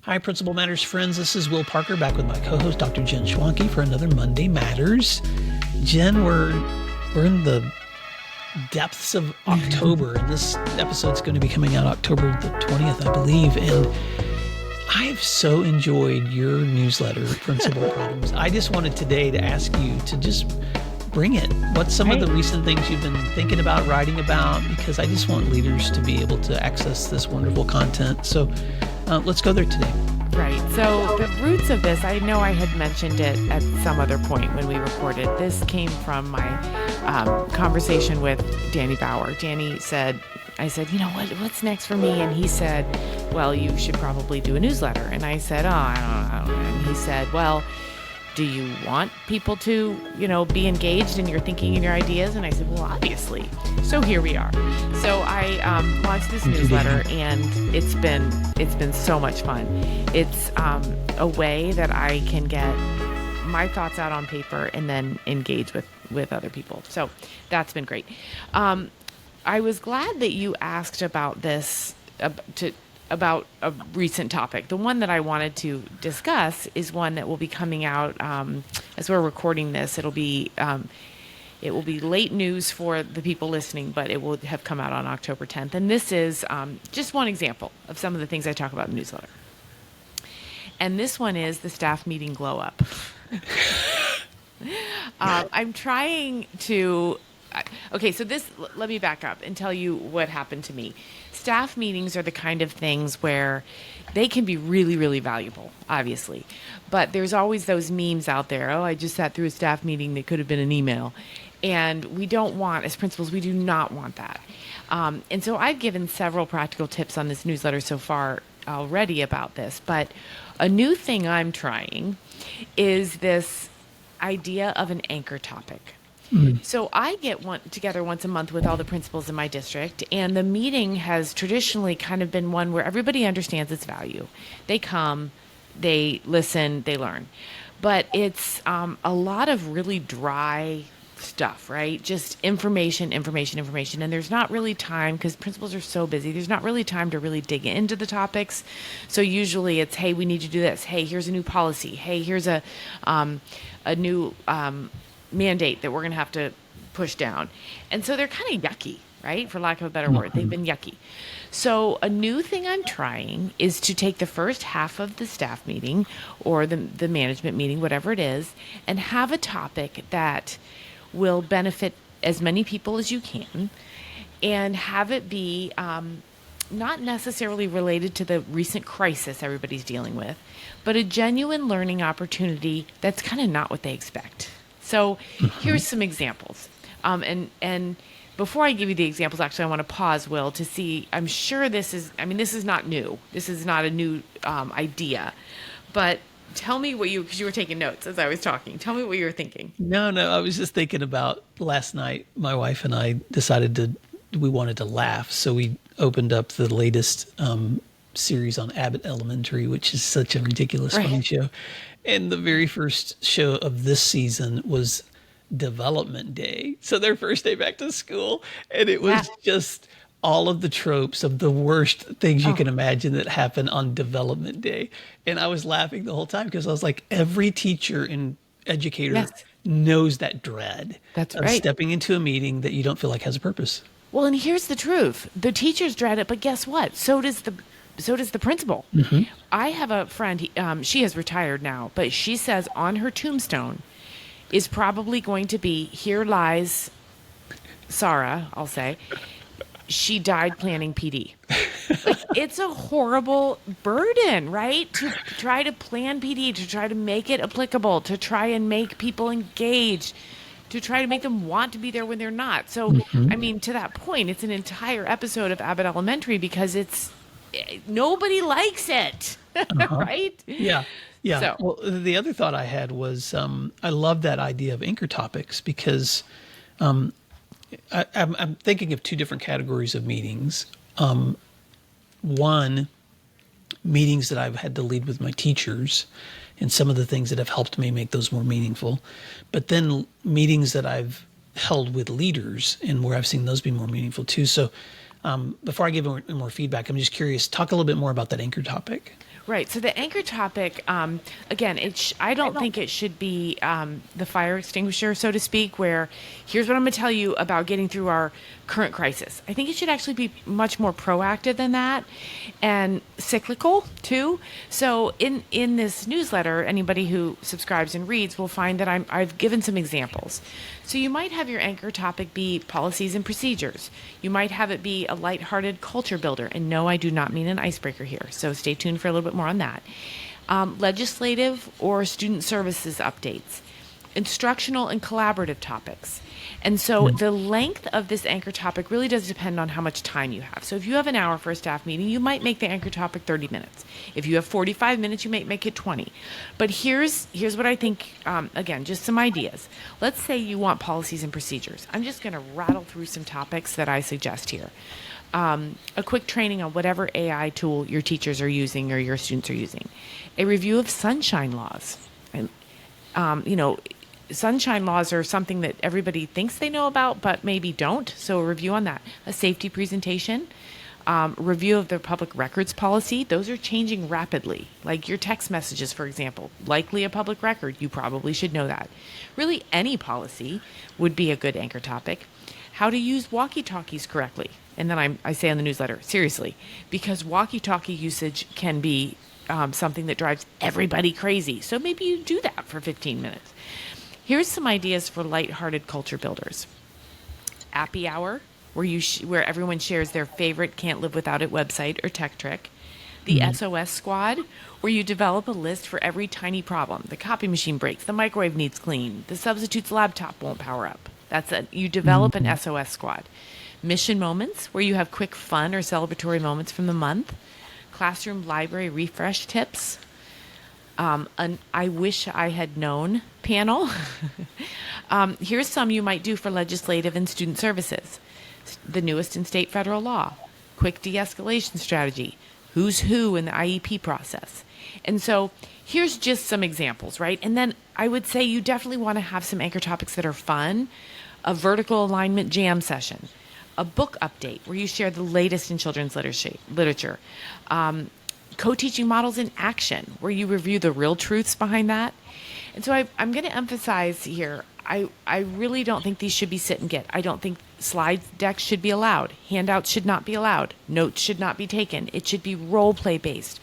Hi, Principal Matters friends. This is Will Parker back with my co-host, Dr. Jen Schwanke, for another Monday Matters. Jen, we're in the depths of October, and this episode's going to be coming out October the 20th, I believe. And I've so enjoyed your newsletter, Principal Problems. I just wanted today to ask you to just bring it. What's some of the recent things you've been thinking about, writing about? Because I just want leaders to be able to access this wonderful content. So let's go there today. Right. So the roots of this, I know I had mentioned it at some other point when we recorded. This came from my conversation with Danny Bauer. Danny said, I said, what's next for me? And he said, well, you should probably do a newsletter. And I said, I don't know. And he said, well, do you want people to, be engaged in your thinking and your ideas? And I said, well, obviously. So here we are. So I launched this newsletter, and it's been so much fun. It's a way that I can get my thoughts out on paper and then engage with other people. So that's been great. I was glad that you asked about this, about a recent topic. The one that I wanted to discuss is one that will be coming out as we're recording this. It will be late news for the people listening, but it will have come out on October 10th. And this is just one example of some of the things I talk about in the newsletter. And this one is the staff meeting glow up. I'm trying to... Okay, so let me back up and tell you what happened to me. Staff meetings are the kind of things where they can be really, really valuable, obviously. But there's always those memes out there. Oh, I just sat through a staff meeting that could have been an email. And we don't want, as principals, we do not want that. And so I've given several practical tips on this newsletter so far already about this. But a new thing I'm trying is this idea of an anchor topic. So I get together once a month with all the principals in my district, and the meeting has traditionally kind of been one where everybody understands its value. They come, they listen, they learn. But it's a lot of really dry stuff, right? Just information. And there's not really time, because principals are so busy, there's not really time to really dig into the topics. So usually it's, hey, we need to do this. Hey, here's a new policy. Hey, here's a new... mandate that we're going to have to push down. And so they're kind of yucky, right? For lack of a better word, they've been yucky. So a new thing I'm trying is to take the first half of the staff meeting or the management meeting, whatever it is, and have a topic that will benefit as many people as you can, and have it be not necessarily related to the recent crisis everybody's dealing with, but a genuine learning opportunity that's kind of not what they expect. So here's some examples. And before I give you the examples, actually, I want to pause, Will, to see, I'm sure this is not new. This is not a new idea. But tell me because you were taking notes as I was talking. Tell me what you were thinking. No, I was just thinking about last night. My wife and I decided we wanted to laugh. So we opened up the latest series on Abbott Elementary, which is such a ridiculous funny show. And the very first show of this season was Development Day. So their first day back to school. And it was just all of the tropes of the worst things you can imagine that happen on Development Day. And I was laughing the whole time because I was like, every teacher and educator knows that dread of stepping into a meeting that you don't feel like has a purpose. Well, and here's the truth. The teachers dread it, but guess what? So does the principal. Mm-hmm. I have a friend, she has retired now, but she says on her tombstone is probably going to be, here lies Sarah, I'll say, she died planning PD. Like, it's a horrible burden, right? To try to plan PD, to try to make it applicable, to try and make people engaged, to try to make them want to be there when they're not. So, I mean, to that point, it's an entire episode of Abbott Elementary because nobody likes it, right? Yeah. So. Well, the other thought I had was I love that idea of anchor topics because I'm thinking of two different categories of meetings. One, meetings that I've had to lead with my teachers and some of the things that have helped me make those more meaningful. But then meetings that I've held with leaders and where I've seen those be more meaningful too. So before I give more feedback, I'm just curious, talk a little bit more about that anchor topic. Right. So the anchor topic, again, I don't think it should be the fire extinguisher, so to speak, where here's what I'm going to tell you about getting through our current crisis. I think it should actually be much more proactive than that and cyclical too. So in this newsletter, anybody who subscribes and reads will find that I've given some examples. So you might have your anchor topic be policies and procedures. You might have it be a lighthearted culture builder. And no, I do not mean an icebreaker here. So stay tuned for a little bit more on that. Legislative or student services updates, instructional and collaborative topics. And so the length of this anchor topic really does depend on how much time you have. So if you have an hour for a staff meeting, you might make the anchor topic 30 minutes. If you have 45 minutes, you might make it 20. But here's what I think, again, just some ideas. Let's say you want policies and procedures. I'm just going to rattle through some topics that I suggest here. A quick training on whatever AI tool your teachers are using or your students are using. A review of sunshine laws. And, sunshine laws are something that everybody thinks they know about, but maybe don't. So a review on that. A safety presentation, review of the public records policy. Those are changing rapidly. Like your text messages, for example, likely a public record. You probably should know that. Really, any policy would be a good anchor topic. How to use walkie-talkies correctly. And then I say on the newsletter, seriously, because walkie-talkie usage can be something that drives everybody crazy. So maybe you do that for 15 minutes. Here's some ideas for lighthearted culture builders. Appy Hour, where everyone shares their favorite can't live without it website or tech trick. The SOS Squad, where you develop a list for every tiny problem. The copy machine breaks, the microwave needs clean, the substitute's laptop won't power up. You develop an SOS Squad. Mission Moments, where you have quick fun or celebratory moments from the month. Classroom library refresh tips. An I wish I had known panel. Here's some you might do for legislative and student services. The newest in state federal law. Quick de-escalation strategy. Who's who in the IEP process. And so here's just some examples, right? And then I would say you definitely want to have some anchor topics that are fun. A vertical alignment jam session. A book update where you share the latest in children's literature. Co-teaching models in action, where you review the real truths behind that. And so I'm going to emphasize here, I really don't think these should be sit and get. I don't think slide decks should be allowed. Handouts should not be allowed. Notes should not be taken. It should be role play based.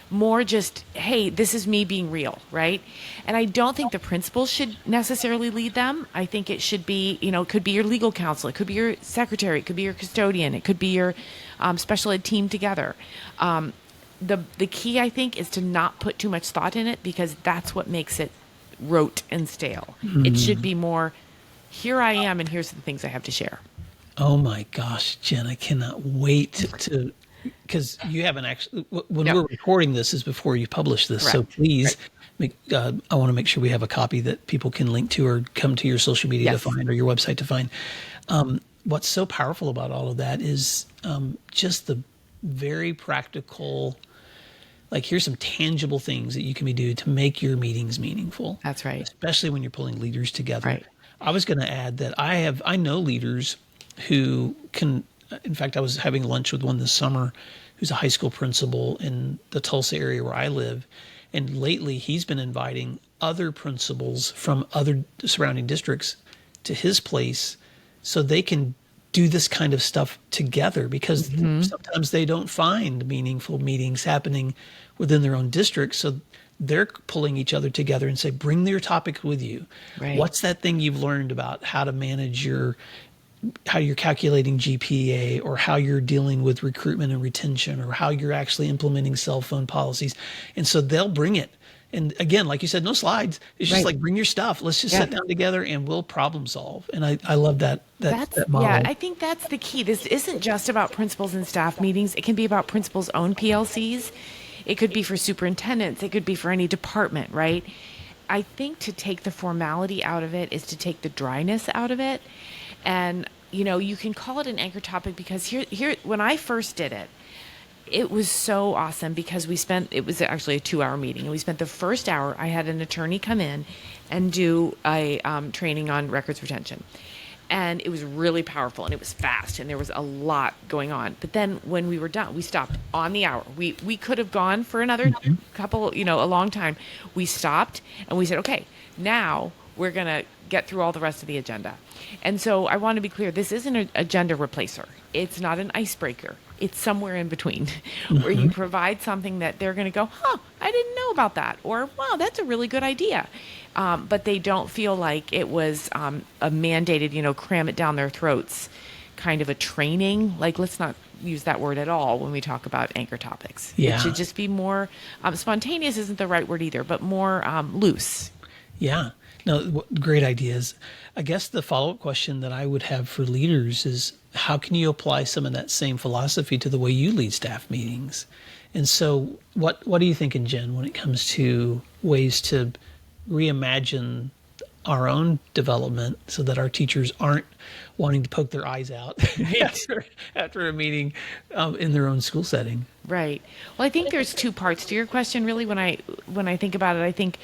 More just, hey, this is me being real, right? And I don't think the principal should necessarily lead them. I think it should be, it could be your legal counsel. It could be your secretary. It could be your custodian. It could be your special ed team together. The key, I think, is to not put too much thought in it, because that's what makes it rote and stale. It should be more, here I am, and here's the things I have to share. Oh my gosh, Jen, I cannot wait to because you haven't actually, when we're recording this is before you publish this. Correct. So please, I want to make sure we have a copy that people can link to or come to your social media to find, or your website to find. What's so powerful about all of that is just the very practical, like here's some tangible things that you can do to make your meetings meaningful. That's right. Especially when you're pulling leaders together. Right. I was going to add that I know leaders who can, in fact, I was having lunch with one this summer who's a high school principal in the Tulsa area where I live. And lately he's been inviting other principals from other surrounding districts to his place so they can do this kind of stuff together, because sometimes they don't find meaningful meetings happening within their own district. So they're pulling each other together and say, bring your topic with you. Right. What's that thing you've learned about how to manage how you're calculating GPA, or how you're dealing with recruitment and retention, or how you're actually implementing cell phone policies. And so they'll bring it. And again, like you said, no slides. It's just like, bring your stuff. Let's just sit down together and we'll problem solve. And I love that model. Yeah, I think that's the key. This isn't just about principals and staff meetings. It can be about principals' own PLCs. It could be for superintendents. It could be for any department, right? I think to take the formality out of it is to take the dryness out of it. And, you can call it an anchor topic, because here when I first did it, it was so awesome, because it was actually a 2-hour meeting, and we spent the first hour, I had an attorney come in and do a training on records retention. And it was really powerful, and it was fast, and there was a lot going on. But then when we were done, we stopped on the hour. We could have gone for another couple, a long time. We stopped and we said, okay, now we're going to get through all the rest of the agenda. And so I want to be clear, this isn't an agenda replacer. It's not an icebreaker. It's somewhere in between where you provide something that they're going to go, I didn't know about that. Or, wow, that's a really good idea. But they don't feel like it was a mandated, cram it down their throats kind of a training. Like, let's not use that word at all when we talk about anchor topics. Yeah. It should just be more spontaneous isn't the right word either, but more loose. Yeah. No, great ideas. I guess the follow-up question that I would have for leaders is, how can you apply some of that same philosophy to the way you lead staff meetings? And so what are you thinking, Jen, when it comes to ways to reimagine our own development so that our teachers aren't wanting to poke their eyes out after a meeting in their own school setting? Right. Well, I think there's two parts to your question, really. When I think about it, I think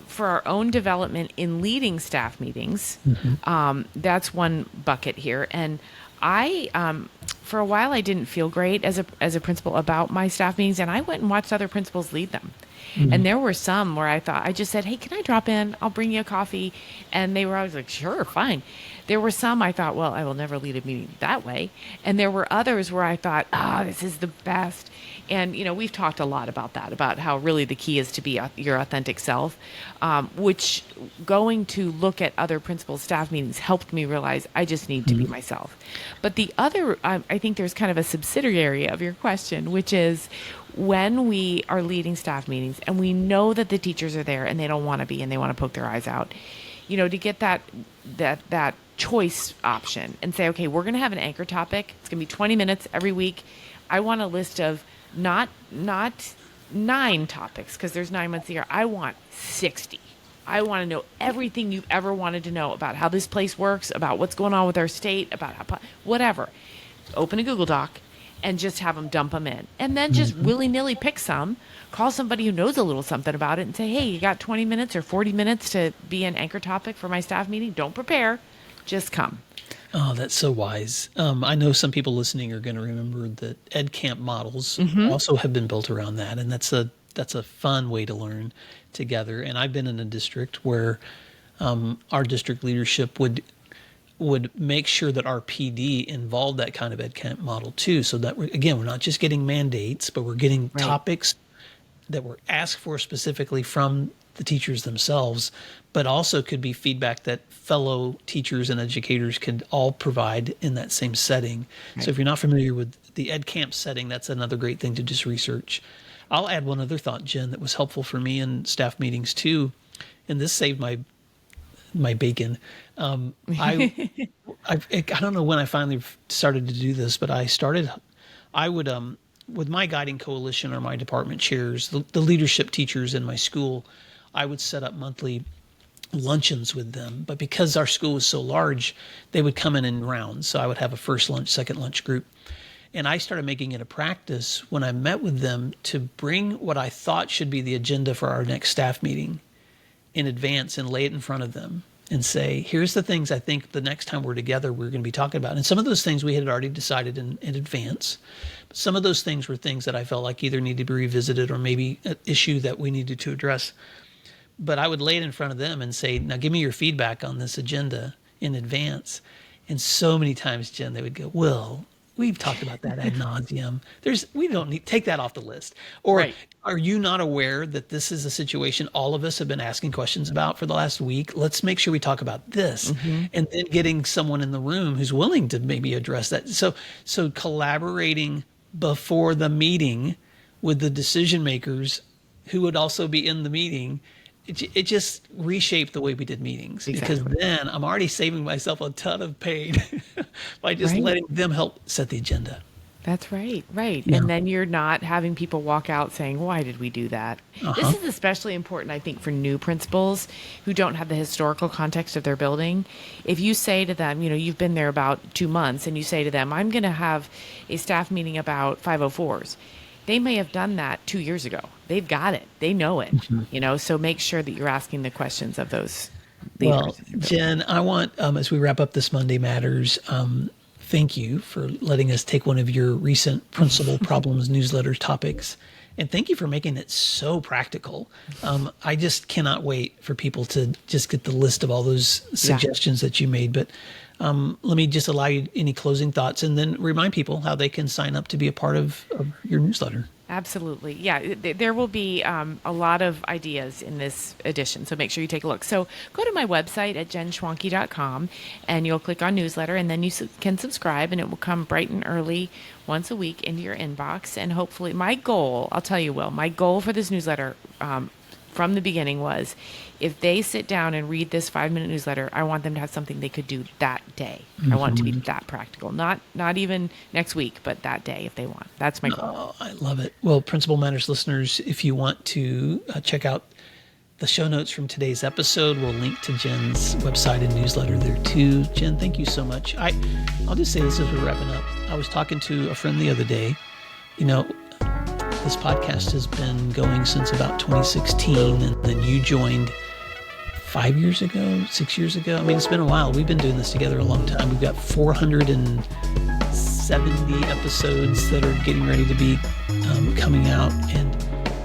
for our own development in leading staff meetings, that's one bucket here. And I, for a while, I didn't feel great as a principal about my staff meetings, and I went and watched other principals lead them. And there were some where I just said, hey, can I drop in? I'll bring you a coffee. And they were always like, sure, fine. There were some I thought, well, I will never lead a meeting that way. And there were others where I thought, this is the best. And, we've talked a lot about that, about how really the key is to be your authentic self, which going to look at other principals' staff meetings helped me realize I just need to be myself. But the other, I think there's kind of a subsidiary of your question, which is when we are leading staff meetings and we know that the teachers are there and they don't want to be and they want to poke their eyes out, to get that choice option and say, okay, we're going to have an anchor topic. It's going to be 20 minutes every week. I want a list of not 9 topics, because there's 9 months a year. I want 60. I want to know everything you've ever wanted to know about how this place works, about what's going on with our state, about whatever. Open a Google Doc and just have them dump them in. And then just willy-nilly pick some, call somebody who knows a little something about it and say, hey, you got 20 minutes or 40 minutes to be an anchor topic for my staff meeting? Don't prepare. Just come. Oh, that's so wise. I know some people listening are going to remember that Ed Camp models also have been built around that, and that's a fun way to learn together. And I've been in a district where our district leadership would make sure that our PD involved that kind of Ed Camp model too, so that we're not just getting mandates, but we're getting topics that were asked for specifically from the teachers themselves, but also could be feedback that fellow teachers and educators could all provide in that same setting. Right. So if you're not familiar with the Ed Camp setting, that's another great thing to just research. I'll add one other thought, Jen, that was helpful for me in staff meetings too, and this saved my bacon. I don't know when I finally started to do this, but I would with my guiding coalition or my department chairs, the leadership teachers in my school, I would set up monthly luncheons with them. But because our school was so large, they would come in rounds. So I would have a first lunch, second lunch group. And I started making it a practice when I met with them to bring what I thought should be the agenda for our next staff meeting in advance and lay it in front of them and say, here's the things I think the next time we're together we're going to be talking about. And some of those things we had already decided in advance. But some of those things were things that I felt like either needed to be revisited or maybe an issue that we needed to address. But I would lay it in front of them and say, now give me your feedback on this agenda in advance. And so many times, Jen, they would go, well, we've talked about that ad nauseum. We don't need, take that off the list. Or Are you not aware that this is a situation all of us have been asking questions about for the last week? Let's make sure we talk about this. And then getting someone in the room who's willing to maybe address that. So collaborating before the meeting with the decision makers who would also be in the meeting, it just reshaped the way we did meetings. Exactly. Because then I'm already saving myself a ton of pain by just letting them help set the agenda. That's right. Yeah. And then you're not having people walk out saying, why did we do that? This is especially important, I think, for new principals who don't have the historical context of their building. If you say to them, you've been there about 2 months, and you say to them, I'm going to have a staff meeting about 504s. They may have done that 2 years ago. They've got it. They know it, so make sure that you're asking the questions of those Well, leaders. Jen, I want, as we wrap up this Monday Matters, thank you for letting us take one of your recent Principal Problems newsletter topics. And thank you for making it so practical. I just cannot wait for people to just get the list of all those suggestions that you made. But let me just allow you any closing thoughts and then remind people how they can sign up to be a part of your newsletter. Absolutely. Yeah, there will be a lot of ideas in this edition, so make sure you take a look. So go to my website at jenschwanke.com, and you'll click on newsletter, and then you can subscribe, and it will come bright and early once a week into your inbox. And hopefully, my goal, I'll tell you, Will, my goal for this newsletter from the beginning was if they sit down and read this 5-minute newsletter, I want them to have something they could do that day. I want it to be that practical, not even next week, but that day if they want. That's my goal. Oh, I love it. Well, Principal Matters listeners, if you want to check out the show notes from today's episode, we'll link to Jen's website and newsletter there too. Jen, thank you so much. I'll just say this as we're wrapping up. I was talking to a friend the other day. This podcast has been going since about 2016, and then you joined 5 years ago, 6 years ago. I mean, it's been a while. We've been doing this together a long time. We've got 470 episodes that are getting ready to be coming out. And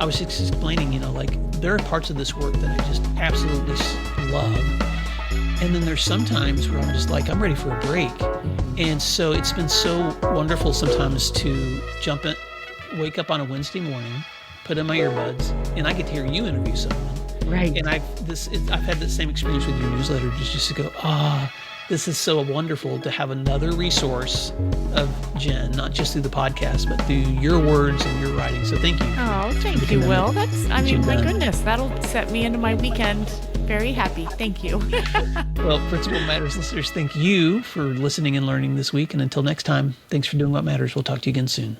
I was just explaining, there are parts of this work that I just absolutely love. And then there's some times where I'm just like, I'm ready for a break. And so it's been so wonderful sometimes to wake up on a Wednesday morning, put in my earbuds, and I get to hear you interview someone. Right. And I've had the same experience with your newsletter, just to go, this is so wonderful to have another resource of Jen, not just through the podcast, but through your words and your writing. So thank you. Oh, thank you, Will. My goodness, that'll set me into my weekend very happy. Thank you. Well, Principal Matters listeners, thank you for listening and learning this week. And until next time, thanks for doing what matters. We'll talk to you again soon.